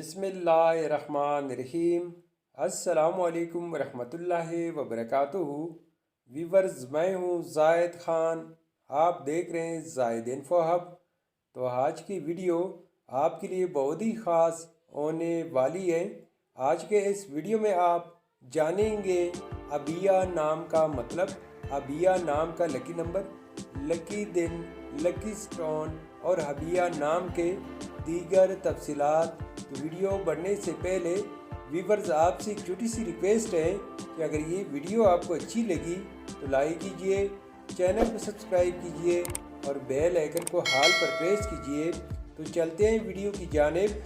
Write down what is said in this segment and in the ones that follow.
बिस्मिल्लाहिर्रहमानिर्रहीम। अस्सलामु अलैकुम वरहमतुल्लाहि वबरकातुहू। वीवर्स, मैं हूँ जायद ख़ान। आप देख रहे हैं जायद इन्फो हब। तो आज की वीडियो आपके लिए बहुत ही ख़ास होने वाली है। आज के इस वीडियो में आप जानेंगे अबिया नाम का मतलब, अबिया नाम का लकी नंबर, लकी दिन, लकी स्टोन और अबिया नाम के दीगर तफसीलात। तो वीडियो बढ़ने से पहले व्यूवर्स, आपसे एक छोटी सी रिक्वेस्ट है कि अगर ये वीडियो आपको अच्छी लगी तो लाइक कीजिए, चैनल को सब्सक्राइब कीजिए और बेल आइकन को हाल पर प्रेस कीजिए। तो चलते हैं वीडियो की जानिब।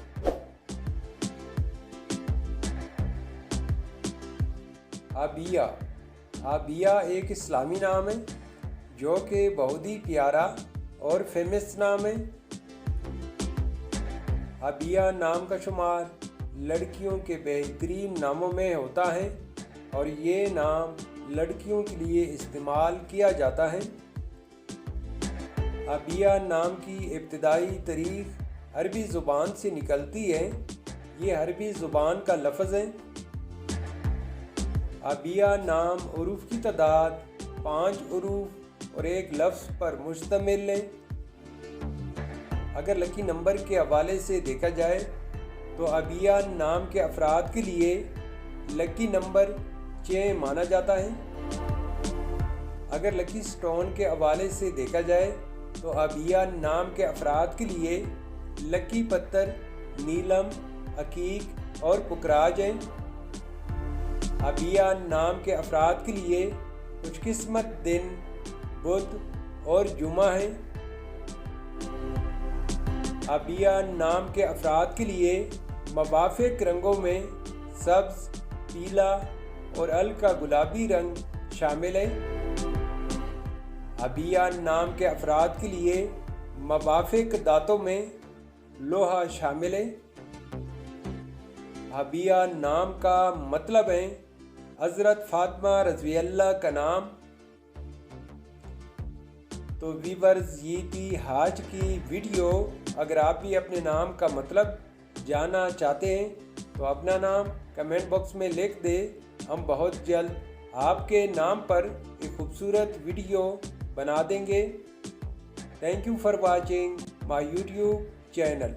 अबिया, अबिया एक इस्लामी नाम है जो कि बहुत ही प्यारा और फेमस नाम है। अबिया नाम का शुमार लड़कियों के बेहतरीन नामों में होता है और ये नाम लड़कियों के लिए इस्तेमाल किया जाता है। अबिया नाम की इब्तिदाई तारीख अरबी ज़ुबान से निकलती है। ये अरबी ज़ुबान का लफ्ज़ है। अबिया नाम उरूफ की तादाद 5 उरूफ और एक लफ्ज़ पर मुश्तमिल है। अगर लकी नंबर के हवाले से देखा जाए तो अबिया नाम के अफराद के लिए लकी नंबर 6 माना जाता है। अगर लकी स्टोन के हवाले से देखा जाए तो अबिया नाम के अफराद के लिए लकी पत्थर नीलम, अकीक और पुकराज हैं। अबिया नाम के अफराद के लिए खुशकिस्मत दिन बुध और जुमा है। अबिया नाम के अफराद के लिए मवाफिक रंगों में सब्ज़, पीला और हल्का गुलाबी रंग शामिल है। अबिया नाम के अफराद के लिए मवाफिक दांतों में लोहा शामिल है। अबिया नाम का मतलब है हज़रत फ़ातिमा रज़ी अल्लाह का नाम। तो व्यूवर्स, ये थी आज की वीडियो। अगर आप भी अपने नाम का मतलब जानना चाहते हैं तो अपना नाम कमेंट बॉक्स में लिख दे। हम बहुत जल्द आपके नाम पर एक खूबसूरत वीडियो बना देंगे। Thank you for watching my YouTube channel.